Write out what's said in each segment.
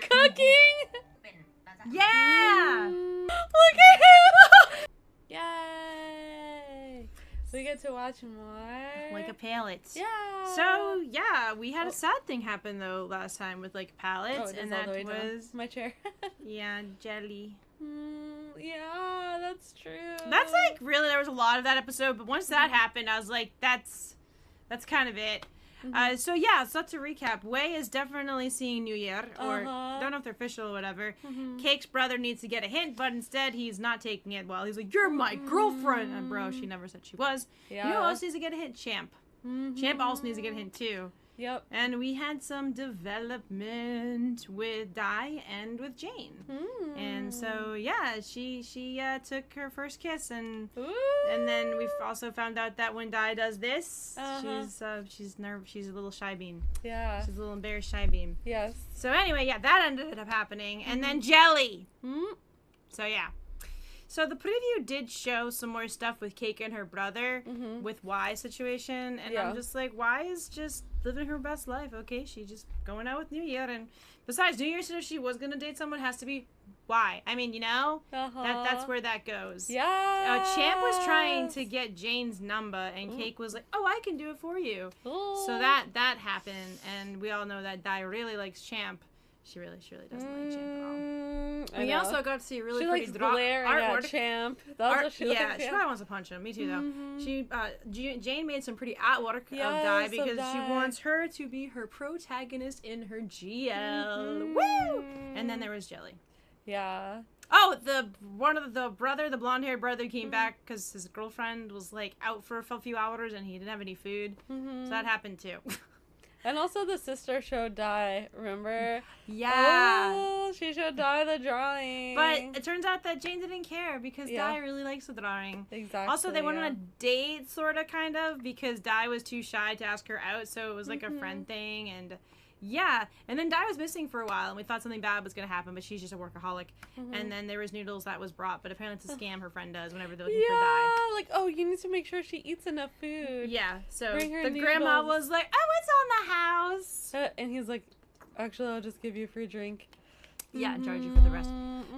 cooking. Yeah! Look at him! Yay! We get to watch more. Like a palette. Yeah. So, yeah, we had a sad thing happen, though, last time with, like, palettes. Oh, and that was... down. My chair. Yeah, jelly. Yeah, that's true. That's, like, really, there was a lot of that episode. But once that happened, I was like, that's kind of it. So to recap, Wei is definitely seeing New Year, or don't know if they're official or whatever. Cake's brother needs to get a hint, but instead he's not taking it well. He's like, you're my girlfriend! And bro, she never said she was. Yeah. You know who else needs to get a hint? Champ. Champ also needs to get a hint too. Yep. And we had some development with Dai and with Jane. And so, yeah, she took her first kiss, and then we've also found out that when Dai does this, she's a little shy bean. Yeah. She's a little embarrassed shy bean. Yes. So anyway, yeah, that ended up happening. And then Jelly. So, yeah. So the preview did show some more stuff with Cake and her brother with Y's situation. And I'm just like, Y is just living her best life. Okay, she's just going out with New Year. And besides, New Year's, if she was going to date someone, it has to be Y. I mean, you know, that's where that goes. Yeah. Champ was trying to get Jane's number, and Cake was like, oh, I can do it for you. So that happened. And we all know that Dai really likes Champ. She really doesn't like Champ at all. We also got to see a really pretty artwork. Champ. That's what she likes. She probably wants to punch him. Me too, though. Jane made some pretty artwork of Dai because she wants her to be her protagonist in her GL. Woo! And then there was Jelly. Yeah. Oh, the blonde-haired brother came back because his girlfriend was like out for a few hours and he didn't have any food. So that happened too. And also the sister showed Dai, remember? Yeah. Oh, she showed Dai the drawing. But it turns out that Jane didn't care because Dai really likes the drawing. Exactly. Also, they went on a date, sort of, kind of, because Dai was too shy to ask her out, so it was like a friend thing, and... Yeah, and then Dai was missing for a while, and we thought something bad was going to happen, but she's just a workaholic. And then there was noodles that was brought, but apparently it's a scam her friend does whenever they're looking for Dai. Yeah, like, oh, you need to make sure she eats enough food. Yeah, so Bring her the noodles. grandma was like, oh, it's on the house. And he's like, actually, I'll just give you a free drink. Yeah, and charge you for the rest.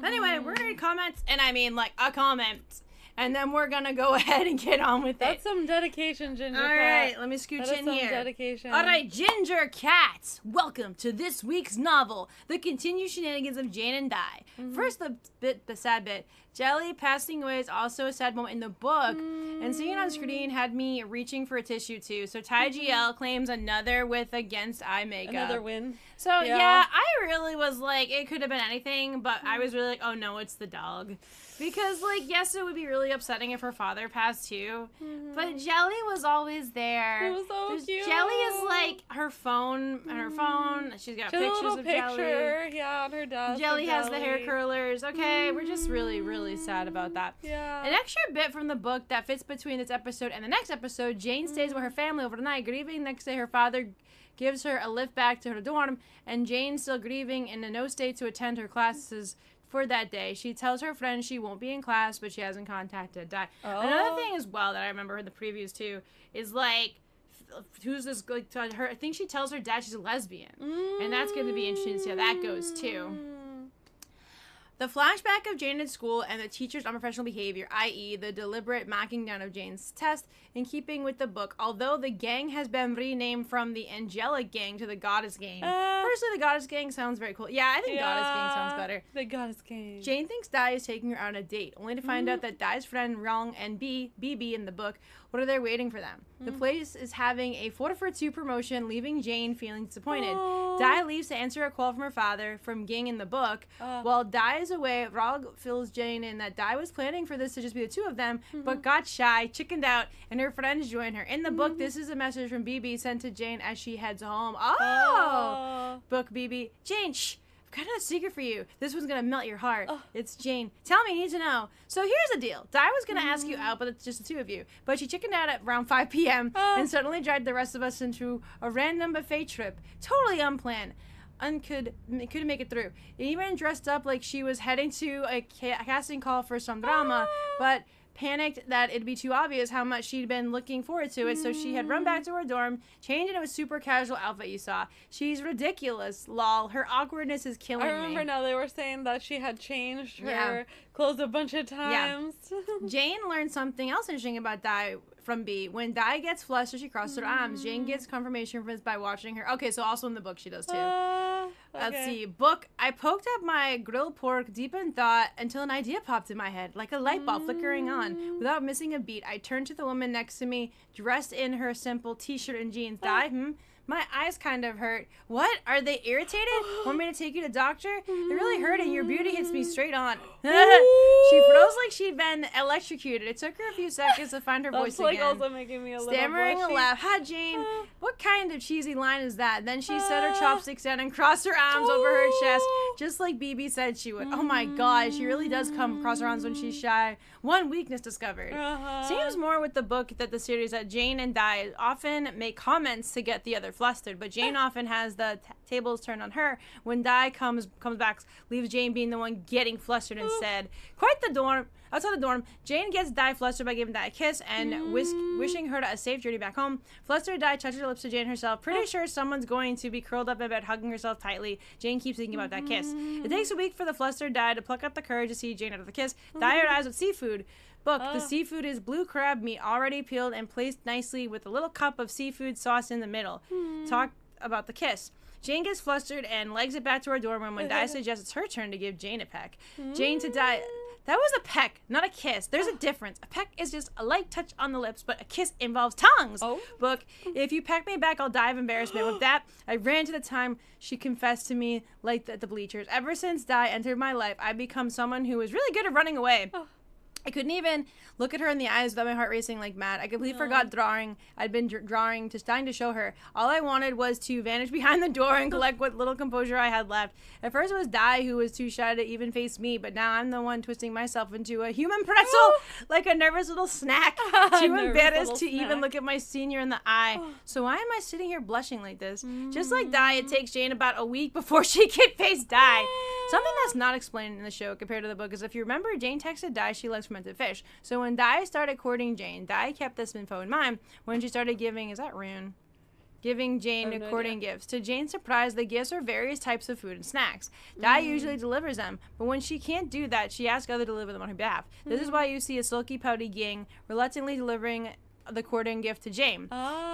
Anyway, we're going to read comments, and I mean, like, a comment. And then we're going to go ahead and get on with it. That's some dedication, Ginger Cat. All right, let me scooch in here. Dedication. All right, Ginger Cat, welcome to this week's novel, The Continued Shenanigans of Jane and Dai. First, the sad bit. Jelly passing away is also a sad moment in the book, and seeing it on screen had me reaching for a tissue too. So Ty GL claims another with against eye makeup. Another win. So yeah, I really was like, it could have been anything, but I was really like, oh no, it's the dog. Because, like, yes, it would be really upsetting if her father passed too, but Jelly was always there. It was so cute. Jelly is like her phone, she's got pictures of Jelly. Yeah, on her desk. Jelly has the hair curlers. Okay, we're just really, really sad about that. Yeah. An extra bit from the book that fits between this episode and the next episode, Jane stays with her family overnight, grieving. Next day, her father gives her a lift back to her dorm, and Jane, still grieving, in no state to attend her classes for that day. She tells her friend she won't be in class, but she hasn't contacted Dai. Another thing as well that I remember in the previews too is like, who's this, like, her, I think she tells her dad she's a lesbian, and that's going to be interesting to see how that goes too. The flashback of Jane in school and the teacher's unprofessional behavior, i.e. the deliberate knocking down of Jane's test, in keeping with the book, although the gang has been renamed from the Angelic Gang to the Goddess Gang. Personally, the Goddess Gang sounds very cool. Yeah, I think Goddess Gang sounds better. The Goddess Gang. Jane thinks Dai is taking her on a date, only to find out that Dai's friend Rong and BB in the book, what are they waiting for them? The place is having a 4-for-2 promotion, leaving Jane feeling disappointed. Dai leaves to answer a call from her father, from Ging in the book. While Dai is away, Rog fills Jane in that Dai was planning for this to just be the two of them, but got shy, chickened out, and her friends join her. In the book, this is a message from BB sent to Jane as she heads home. Book BB. Jane, shh. I've got a secret for you. This one's going to melt your heart. It's Jane. Tell me, you need to know. So here's the deal. Dai was going to ask you out, but it's just the two of you. But she chickened out at around 5 p.m. And suddenly dragged the rest of us into a random buffet trip. Totally unplanned. Couldn't make it through. Even dressed up like she was heading to a casting call for some drama, but panicked that it'd be too obvious how much she'd been looking forward to it, so she had run back to her dorm, changed into a super casual outfit you saw. She's ridiculous, lol. Her awkwardness is killing me. I remember now they were saying that she had changed her clothes a bunch of times. Yeah. Jane learned something else interesting about Di from B. When Di gets flustered, she crosses her arms. Jane gets confirmation from this by watching her. Okay, so also in the book she does too. Okay. Let's see. Book. I poked up my grilled pork deep in thought until an idea popped in my head, like a light bulb flickering on. Without missing a beat, I turned to the woman next to me, dressed in her simple t-shirt and jeans. Di, my eyes kind of hurt. What? Are they irritated? Want me to take you to doctor? They're really hurting. Your beauty hits me straight on. She froze like she'd been electrocuted. It took her a few seconds to find her voice again. That's like also making me a little stammering a blushy. laugh. Ha, Jane. What kind of cheesy line is that? Then she set her chopsticks down and crossed her arms over her chest, just like BB said she would. Oh my god, she really does come across her arms when she's shy. One weakness discovered. Seems more with the book that the series that Jane and Di often make comments to get the other flustered, but Jane often has the tables turned on her. When Di comes back, leaves Jane being the one getting flustered instead. Quite the dorm. Outside the dorm, Jane gets Di flustered by giving Di a kiss and wishing her a safe journey back home. Flustered, Di touches her lips to Jane herself. Pretty sure someone's going to be curled up in bed, hugging herself tightly. Jane keeps thinking about that kiss. It takes a week for the flustered Di to pluck up the courage to see Jane out of the kiss. Di her eyes with seafood. Book. The seafood is blue crab meat, already peeled and placed nicely with a little cup of seafood sauce in the middle. Talk about the kiss. Jane gets flustered and legs it back to her dorm room when Di suggests it's her turn to give Jane a peck. Jane to Di. That was a peck, not a kiss. There's a difference. A peck is just a light touch on the lips, but a kiss involves tongues. Book. If you peck me back, I'll die of embarrassment. With that, I ran to the time she confessed to me like at the bleachers. Ever since Di entered my life, I've become someone who is really good at running away. I couldn't even look at her in the eyes without my heart racing like mad. I completely forgot drawing. I'd been drawing, just dying to show her. All I wanted was to vanish behind the door and collect what little composure I had left. At first it was Di who was too shy to even face me, but now I'm the one twisting myself into a human pretzel like a nervous little snack. Too embarrassed to even look at my senior in the eye. So why am I sitting here blushing like this? Just like Di, it takes Jane about a week before she can face Di. Something that's not explained in the show compared to the book is if you remember, Jane texted Di she likes fermented fish. So when Di started courting Jane, Di kept this info in mind when she started giving, giving Jane courting gifts. To Jane's surprise, the gifts are various types of food and snacks. Di usually delivers them, but when she can't do that, she asks others to deliver them on her behalf. This is why you see a sulky, pouty Ging reluctantly delivering the courting gift to Jane.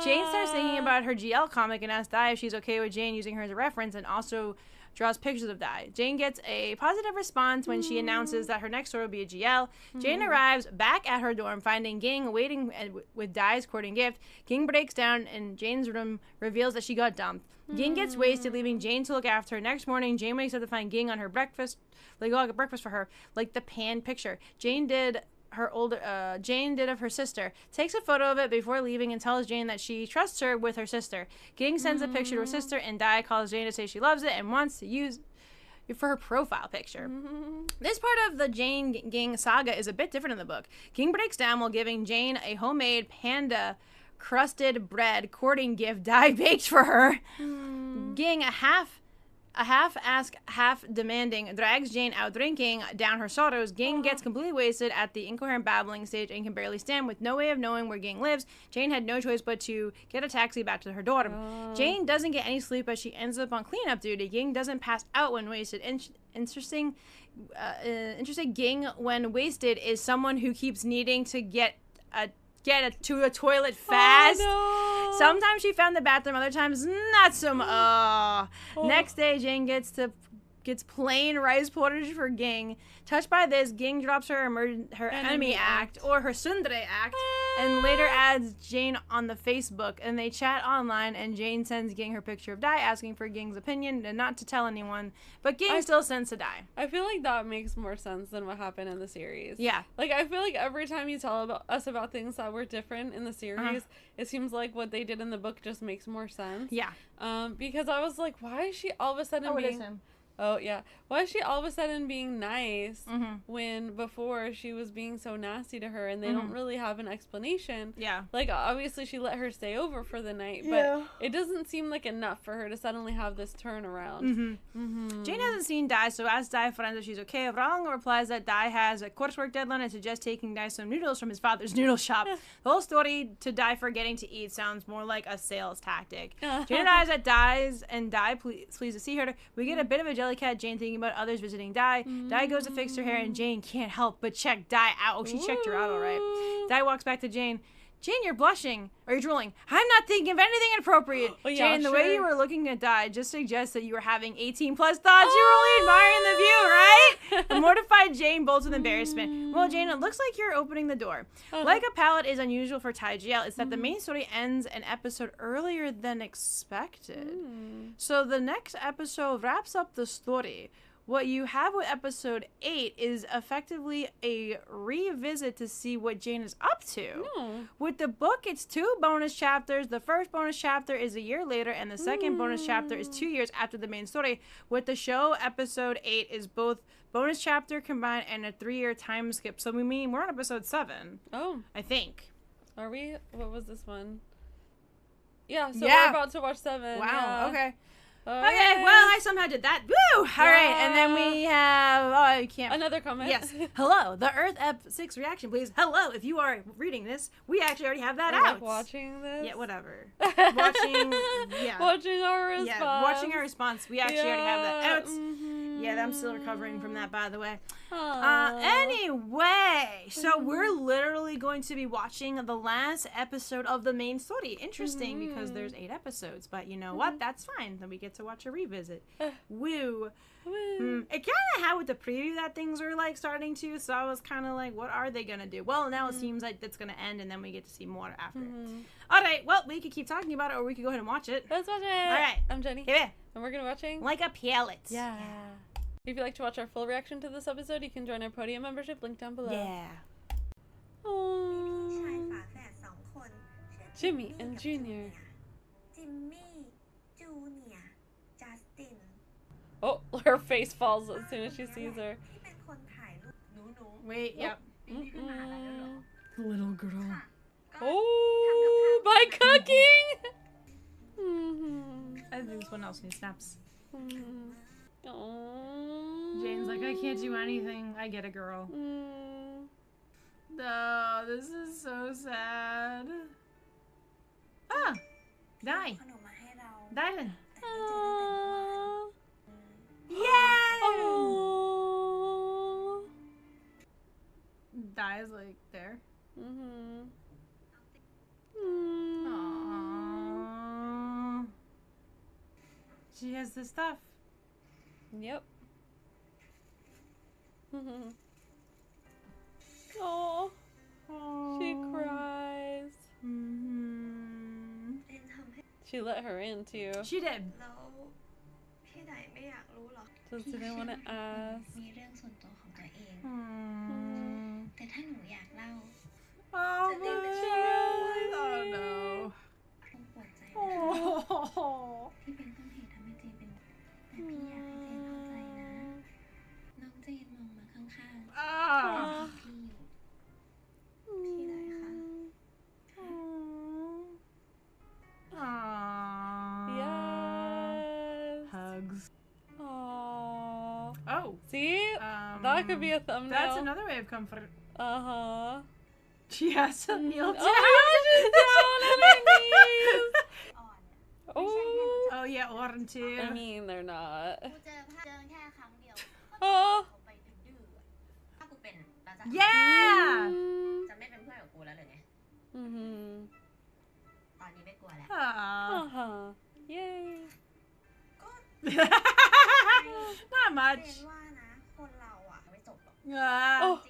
Jane starts thinking about her GL comic and asks Di if she's okay with Jane using her as a reference, and also draws pictures of Di. Jane gets a positive response when she announces that her next store will be a GL. Jane arrives back at her dorm, finding Ging waiting with Di's courting gift. Ging breaks down in Jane's room, reveals that she got dumped. Ging gets wasted, leaving Jane to look after her. Next morning, Jane wakes up to find Ging on her breakfast, like a breakfast for her, like the panned picture Jane did of her sister. Takes a photo of it before leaving and tells Jane that she trusts her with her sister. Ging sends a picture to her sister, and Di calls Jane to say she loves it and wants to use it for her profile picture. This part of the Jane Ging saga is a bit different in the book. Ging breaks down while giving Jane a homemade panda crusted bread courting gift Di baked for her. Ging, a half-asked, half-demanding, drags Jane out drinking down her sorrows. Ging gets completely wasted at the incoherent babbling stage and can barely stand. With no way of knowing where Ging lives, Jane had no choice but to get a taxi back to her dorm. Jane doesn't get any sleep as she ends up on cleanup duty. Ging doesn't pass out when wasted. Interesting, Ging, when wasted, is someone who keeps needing to get to a toilet fast. Sometimes she found the bathroom, other times not so much. Next day, Jane gets plain rice porridge for Ging. Touched by this, Ging drops her enemy act, or her tsundere act, and later adds Jane on the Facebook, and they chat online, and Jane sends Ging her picture of Di, asking for Ging's opinion and not to tell anyone, but Ging still sends to Di. I feel like that makes more sense than what happened in the series. Yeah. Like, I feel like every time you tell us about things that were different in the series, it seems like what they did in the book just makes more sense. Yeah. Because I was like, why is she all of a sudden being... Oh, yeah. Why is she all of a sudden being nice when before she was being so nasty to her and they don't really have an explanation? Yeah. Like, obviously she let her stay over for the night, but it doesn't seem like enough for her to suddenly have this turnaround. Jane hasn't seen Dai, so asks Dai friends if she's okay. Wrong replies that Dai has a coursework deadline and suggests taking Dai some noodles from his father's noodle shop. The whole story to Dai forgetting to eat sounds more like a sales tactic. Jane arrives at Dai's and Dai pleased to see her. We get a bit of a jellycat Jane thinking about others visiting Dai. Dai goes to fix her hair and Jane can't help but check Dai out. Oh, she checked her out all right. Dai walks back to Jane. Jane, you're blushing. Or you're drooling. I'm not thinking of anything inappropriate. Jane, the way you were looking at Dai just suggests that you were having 18 plus thoughts. You were only admiring the view, right? A mortified Jane bolts with embarrassment. Well, Jane, it looks like you're opening the door. Like a palette is unusual for Tai GL, it's that the main story ends an episode earlier than expected. So the next episode wraps up the story. What you have with episode 8 is effectively a revisit to see what Jane is up to. With the book, it's 2 bonus chapters. The first bonus chapter is a year later, and the second bonus chapter is 2 years after the main story. With the show, episode 8 is both bonus chapter combined and a 3-year time skip. So we mean we're on episode 7. Oh. I think. Are we? What was this one? Yeah, so we're about to watch 7. Wow, okay. Okay, well, I somehow did that. Woo! All right, and then we have... Oh, I can't... Another comment. Yes. Hello, the Earth Ep 6 reaction, please. Hello, if you are reading this, we actually already have that out. Like watching this? Yeah, whatever. Watching our response. Yeah, watching our response. We actually already have that out. Yeah, I'm still recovering from that, by the way. Anyway, so we're literally going to be watching the last episode of the main story. Interesting, because there's 8 episodes, but you know what? That's fine. Then we get to watch a revisit. Woo. It kind of had with the preview that things were like starting to, so I was kind of like, what are they going to do? Well, now it seems like that's going to end, and then we get to see more after. All right, well, we could keep talking about it, or we could go ahead and watch it. Let's watch it. All right. I'm Jenny. Here. And we're going to be watching Like a Palette. Yeah. If you'd like to watch our full reaction to this episode, you can join our Podia membership, link down below. Yeah. Jimmy and Junior. Oh, her face falls as soon as she sees her. Wait, yep. Little girl. Oh, by cooking! I think this one else needs snaps. Oh. Jane's like, I can't do anything. I get a girl. No, this is so sad. Ah, Dai. Dylan. Yay! Oh. Dai's like there. Aww. She has the stuff. Yep. Oh, she cries. She let her in too. She did. Just didn't want to ask. Oh, no. Oh. Ah. Yes. Hugs. Aww. Oh. See? That could be a thumbnail. That's another way of comfort. Uh-huh. She has to kneel down. Oh, she's down on her knees. Oh. Oh, yeah, Oren too. I mean, they're not. Oh. Yeah! Uh-huh. Yay. Not much. Oh.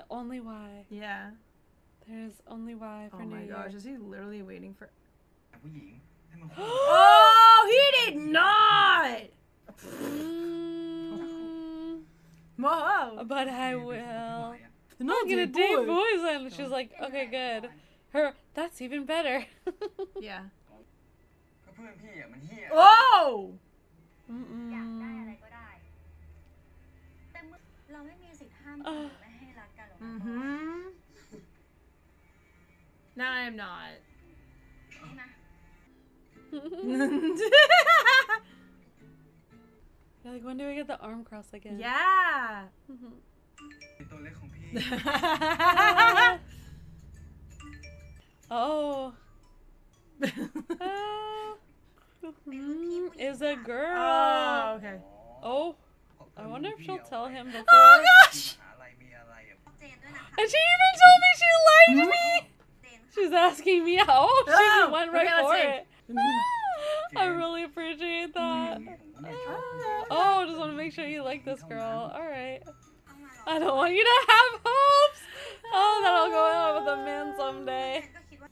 Only why. Yeah. There's only why for New Year. Oh my gosh, is he literally waiting for... Oh, he did not! Whoa. But I will. Not I'm gonna date boys, and she's like, okay, good. Her, that's even better. Yeah. ก็เพื่อนพี่อ่ะมันเหี้ย Oh! อยากได้อะไรก็ได้ แต่เมื่อเราไม่มีสิทธิ์ห้ามคนอื่นไม่ให้รักกันหรอกนะ Mm-hmm. No, I am not. นี่นะ You're like, when do we get the arm cross again? Yeah. ตัวเล็กของพี่ Oh. Is a girl. Oh, okay. Oh. I wonder if she'll tell him before. Oh gosh! หาอะไรมีอะไรอ่ะ เจนด้วยนะคะ And she even told me she liked me. เจน She's asking me out. Oh, she Oh, went right okay, let's for see. it. I really appreciate that. ผมเนี่ยชอบผู้หญิง Oh, just want to make sure you like this girl. All right. เข้ามาหรอก I don't want you to have hopes. Oh, that I'll go out with a man someday. เจนก็คิดว่า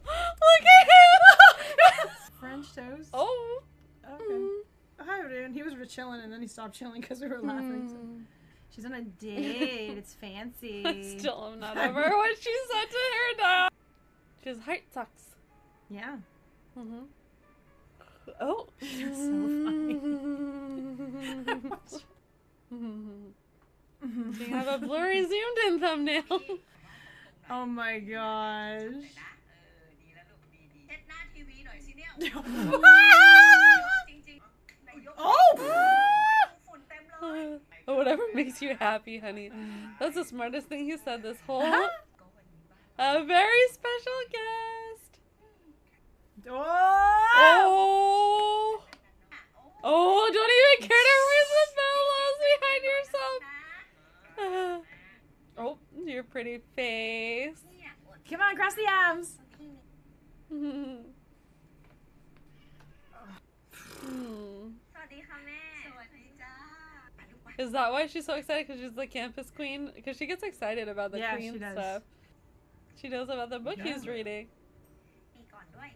Look at him. French toast? Oh. Okay. Hi, dude. He was chilling and then he stopped chilling because we were laughing. So. She's on a date. It's fancy. Still am not over what she said to her dad. She's heart sucks. Yeah. Mm-hmm. Oh. You're so funny. You have a blurry zoomed in thumbnail. Oh my gosh. เช็ดหน้าทีวีหน่อยสิเนี่ย จริงๆนายก Oh! ฝุ่นเต็มเลย Or whatever makes you happy, honey. That's the smartest thing he said this whole. A very special guest. Oh! Oh. Oh, don't even care to raise the bellows behind yourself. Oh, your pretty face. Come on, cross the arms. Hmm. สวัสดีค่ะแม่ สวัสดีจ้า Is that why she's so excited? Because she's the campus queen? Because she gets excited about the Yeah, queen she does. stuff. She knows about the book he's reading. ปีก่อนด้วย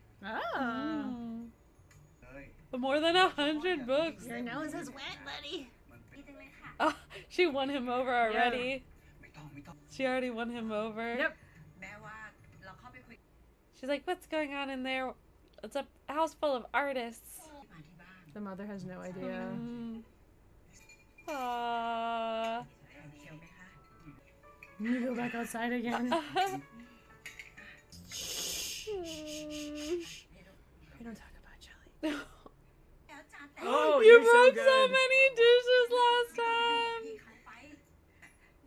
Oh. More than 100 books. Your nose is wet, buddy. ดีจังเลยค่ะ Oh, she won him over already. ไม่ต้อง She already won him over. Yep. แม่ว่าเราเข้าไปคุย She's like, what's going on in there? It's a house full of artists. มาที่บ้าน The mother has no idea. Aww. เชียวไหมคะ You go back outside again. We don't talk about jelly. แล้วจ้าแต่ Oh, You you're so broke so good. many dishes last time. พี่เขาไป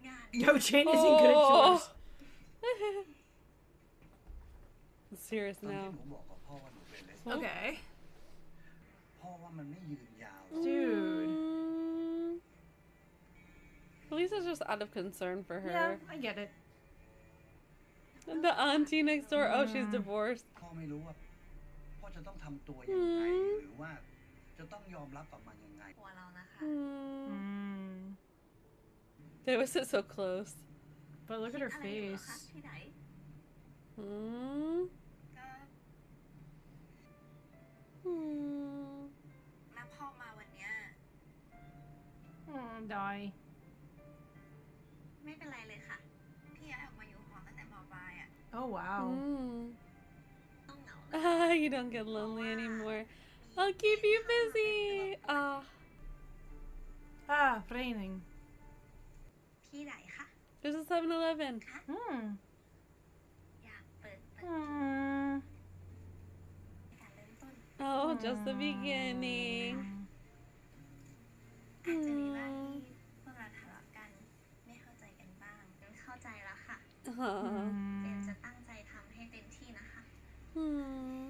งาน Yo, Jane isn't good at chores. Serious ตอนที่ now. หนูบอกกับพ่อว่าหนูเป็นเลส Okay. พ่อว่ามันไม่ยืนยาว Dude. At least it's just out of concern for her. Yeah, I get it. And the auntie next door, oh, she's divorced. พ่อไม่รู้ว่าพ่อจะต้องทำตัวยังไงหรือว่าจะต้องยอมรับกับมันยังไง หัวเรานะคะ Mm. They would sit so close. But look at her อะไรอยู่เหรอ face. คะที่ไหน Hmm. ก็ Hmm. แม่พ่อมาวันเนี้ย Die. ไม่เป็นไรเลยค่ะ พี่ย้ายออกมาอยู่หอตั้งแต่ม.ปลายอ่ะ Oh, wow. Hmm. ต้องเหงา Ah, you don't get lonely anymore. I'll keep you busy. Ah. Ah, raining. ที่ไหนคะ There's a 7-Eleven. Hmm. อยากเปิด Hmm. การเริ่มต้น Oh, just the beginning. อาจจะมีบ้างที่พวกเราทะเลาะกัน ไม่เข้าใจกันบ้างเข้าใจแล้วค่ะ Aw. เจนจะตั้งใจทำให้เต็มที่นะคะ Hmm.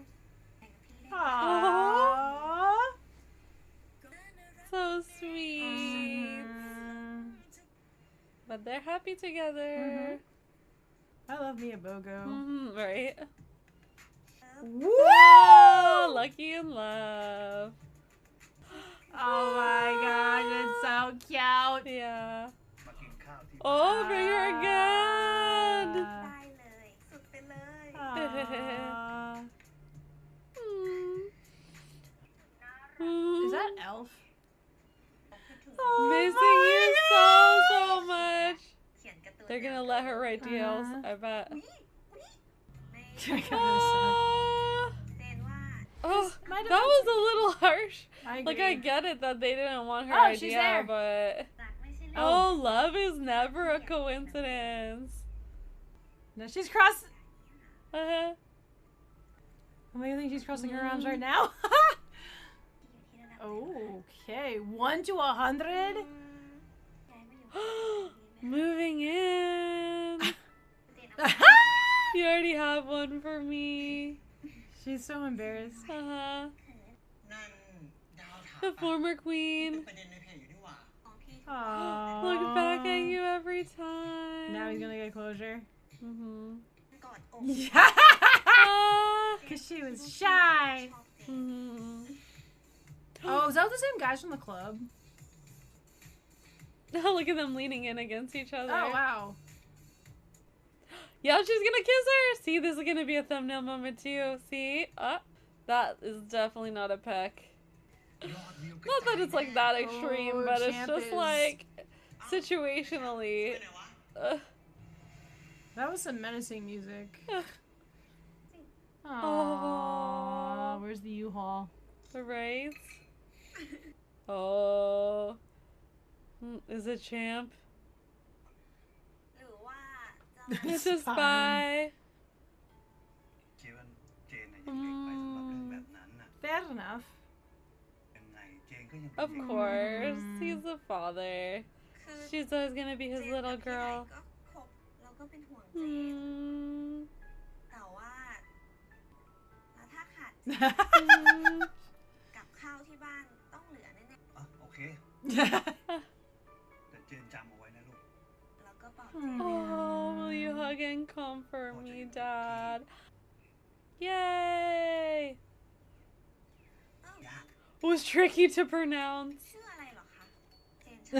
แต่กับพี่ได้ Aww. So sweet. But they're happy together. I love me a BOGO. Right? Woo! Oh, lucky in love. Oh my gosh, it's so cute. Yeah. มากินข้าวที่ Oh, bring her again. ได้เลย สุดไปเลย Aw. Hmm. Is that Elf? Missing you so much. เขียนการ์ตูน They're gonna let her write deals, I bet. ใน Ah. เจนว่า Oh, that was a little harsh. I Like, agree. I get it that they didn't want her Oh, she's idea, there. but... รักไม่ใช่เรื่อง Oh, love is never a coincidence. No, she's crossing. Uh-huh. Oh, maybe I think she's crossing her arms right now. อยู่ที่ระดับ Okay, 1 to 100. ย้ายมาอยู่ที่นี่ไหม Moving in. เจนเอา You already have one for me. She's so embarrassed. Uh-huh. นั่นดาวถาม The ปะ former เป็น queen. ประเด็นในเพจอยู่นี่หว่า ของพี่ Look back at Aww. you every time. Now he's gonna get closure. Mm-hmm. กอดอก Ah. Because she was shy. ชอบเจน Mm-hmm. Oh, is that the same guys from the club? Look at them leaning in against each other. Oh, wow. Yeah, she's gonna kiss her. See, this is gonna be a thumbnail moment too. See? That is definitely not a peck. ยอดวิวกระ Not จาย that it's like that extreme, Oh, but it's champ just is- like situationally. ไปไหนวะ That was some menacing music. Aw. Aww. Where's the U-Haul? Right? Oh. Is it champ? หรือว่าจะ It's a It's fine. spy. เจนเจนน่ะยังเด็กไปสำหรับเรื่องแบบนั้นน่ะ Fair enough. ยังไงเจนก็ยังเป็น Of เด็ก course. He's the father. คือ She's always gonna be เจ his นกับ little พี่ไหน girl. ก็คบเราก็เป็นห่วงเจน Mm. แต่ว่าแล้วถ้าขาด Mm. กับข้าวที่บ้านต้องเหลือแน่ อ่ะโอเค แต่เจนจำเอาไว้นะลูก ๆแล้วก็บอกเจน Oh, will you hug and comfort me, Dad? Yay! เอ้าย าก It was tricky to pronounce. ชื่ออะไรเหรอคะเจนชื่อ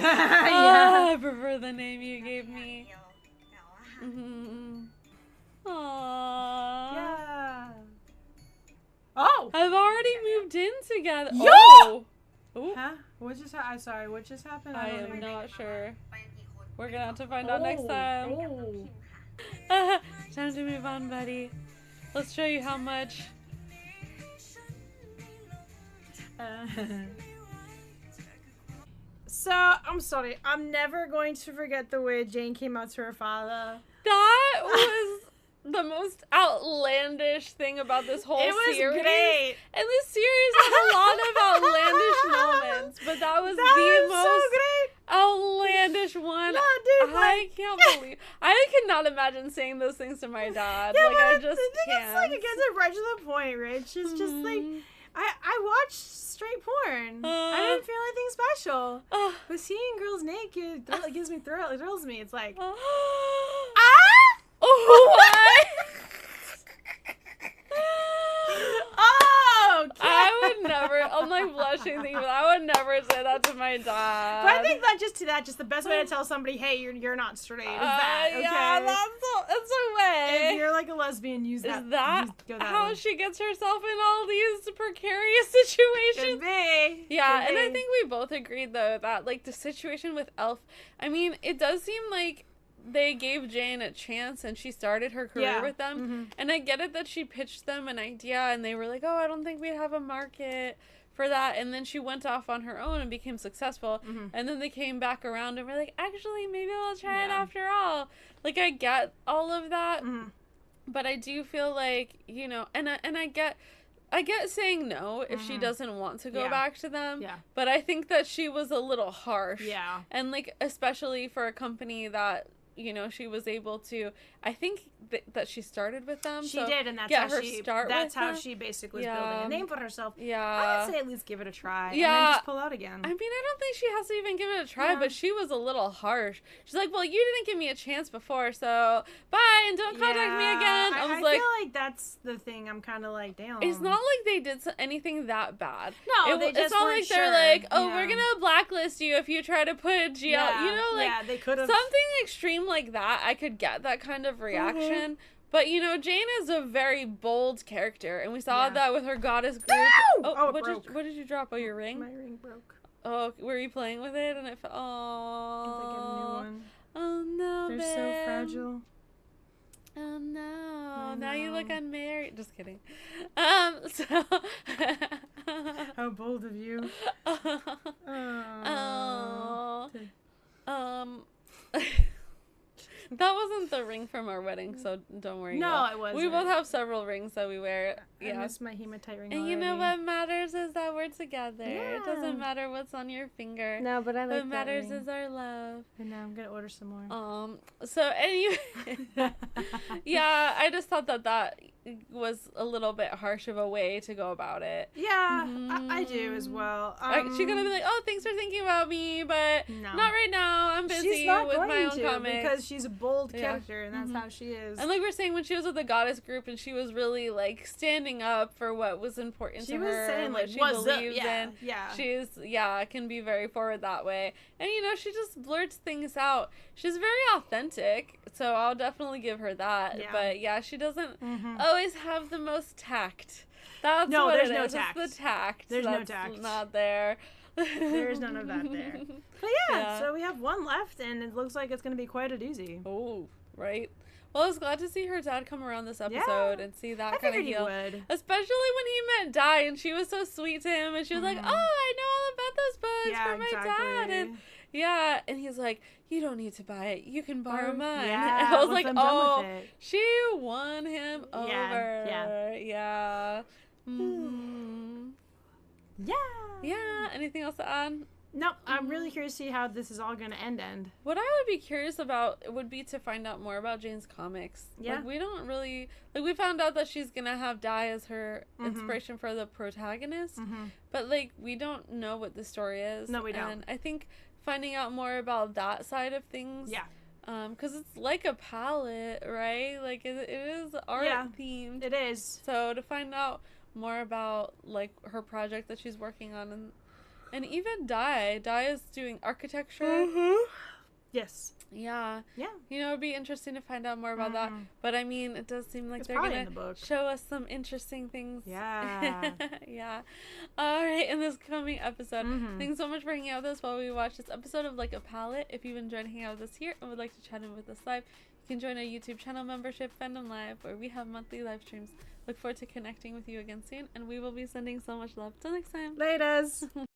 Oh, I prefer the name you gave อย่าง me. เดียวแต่ว่า Mm-hmm. Aww. Yeah. Oh! I've already moved in together. Yo! Oh! Ooh. Huh? What just I'm sorry, what just happened? I don't am even- not sure. ไปกันกี่คน We're gonna have to find out next Oh, time. กับน้อง oh. คิมค่ะ Time to move on, buddy. Let's show you how much. So, I'm sorry. I'm never going to forget the way Jane came out to her father. That was the most outlandish thing about this whole It was series. great. And this series has a lot of outlandish moments, but that was That the was so most great. outlandish one. No, dude, I like- can't believe. I cannot imagine saying those things to my dad. Yeah, Like, but I just the thing can't. is, like, it gets it right to the point, Rich. It's just like, Mhm. I watch straight porn. I didn't feel anything special. Oh. But seeing girls naked it gives me it thrills me. It's like, Oh. ah! What? Oh, okay. I would never. I'm like blushing thinking, but I would never say that to my dad. But I think just the best way to tell somebody, hey, you're not straight, is that, okay? Yeah, that's a way. If you're like a lesbian, use that. Is that go that how way. she gets herself in all these precarious Could situations? be. Yeah, Could and I be. think we both agreed though that like the situation with Elf, I mean, it does seem like they gave Jane a chance and she started her career Yeah. with them. Mhm. And I get it that she pitched them an idea and they were like, "Oh, I don't think we have a market for that." And then she went off on her own and became successful. Mhm. And then they came back around and were like, "Actually, maybe we'll try it Yeah. after all." Like I get all of that, Mhm. but I do feel like, you know, and I get saying no if she Mhm. doesn't want to go Yeah. back to them. Yeah. But I think that she was a little harsh. Yeah. And like especially for a company that, you know, she was able to, I think that she started with them. She so did, and that's get how her she. start That's with how them. she basically was building a Yeah. name for herself. I Yeah. would say at least give it a try. And Yeah. then just pull out again. I mean, I don't think she has to even give it a try, Yeah. but she was a little harsh. She's like, "Well, you didn't give me a chance before, so bye and don't contact me again." I was like, feel like that's the thing. I'm kind of like, damn. it's not like they did anything that bad. No, they it's just not weren't like they're sure. like, "Oh, Yeah. we're gonna blacklist you if you try to put a GL." Yeah. You know, like yeah, they could have. something extreme like that. I could get that kind of reaction. But you know, Jane is a very bold character, and we saw Yeah. that with her goddess group. Ow! Oh, it what broke. did you drop? Oh, your ring. My ring broke. Oh, were you playing with it? And it fell. Oh. It's like a new one. Oh no, They're babe. so fragile. Oh no. I Now you look know. unmarried. Just kidding. So How bold of you. Oh. That wasn't the ring from our wedding, so don't worry. No, it wasn't. We both have several rings that we wear. I Yeah. miss my hematite ring And already. you know what matters is that we're together. It Yeah. doesn't matter what's on your finger. No, but I like What matters that ring. is our love. I know, I'm gonna order some more. So anyway, yeah, I just thought that was a little bit harsh of a way to go about it. Yeah, I do as well. She's gonna be like, "Oh, thanks for thinking about me, but No. not right now. I'm busy she's not with going my own to comics." because she's a bold Yeah. character, and that's how she is. And like we're saying, when she was with the goddess group and she was really like standing up for what was important she to was her, saying and like, what she "What's up?" believes Yeah, in. yeah. She's can be very forward that way. And you know, she just blurts things out. She's very authentic, so I'll definitely give her that. Yeah. But yeah, she doesn't always have the most tact. That's No, what there's it no is. tact. It's the tact. There's no that's tact. not there. There's none of that there. But yeah, Yeah. so we have one left, and it looks like it's gonna be quite a doozy. Oh, right. Well, I was glad to see her dad come around this episode and see that I kind of figured he heal. would. Especially when he met Di and she was so sweet to him and she was like, "Oh, I know all about those books Yeah, from my exactly. dad." And yeah, and he's like, "You don't need to buy it. You can borrow mine." Yeah, and I was once like, I'm done "Oh, with it." she won him over." Yeah. Mm-hmm. Yeah. Yeah. Anything else to add? No, I'm really curious to see how this is all gonna end. What I would be curious about would be to find out more about Jane's comics. Yeah. Like, we don't really... Like, we found out that she's gonna have Di as her inspiration for the protagonist. But, like, we don't know what the story is. No, we don't. And I think finding out more about that side of things... Yeah. Because it's like a palette, right? Like, it is art-themed. It is. So, to find out more about, like, her project that she's working on and even Di is doing architecture. Yes. Yeah. Yeah. You know, it'd be interesting to find out more about that. But I mean, it does seem like It's they're probably going in the book. to show us some interesting things. Yeah. Yeah. All right. In this coming episode, thanks so much for hanging out with us while we watch this episode of Like a Palette. If you've enjoyed hanging out with us here and would like to chat in with us live, you can join our YouTube channel membership, Fandom Live, where we have monthly live streams. Look forward to connecting with you again soon, and we will be sending so much love. Till next time. Laters.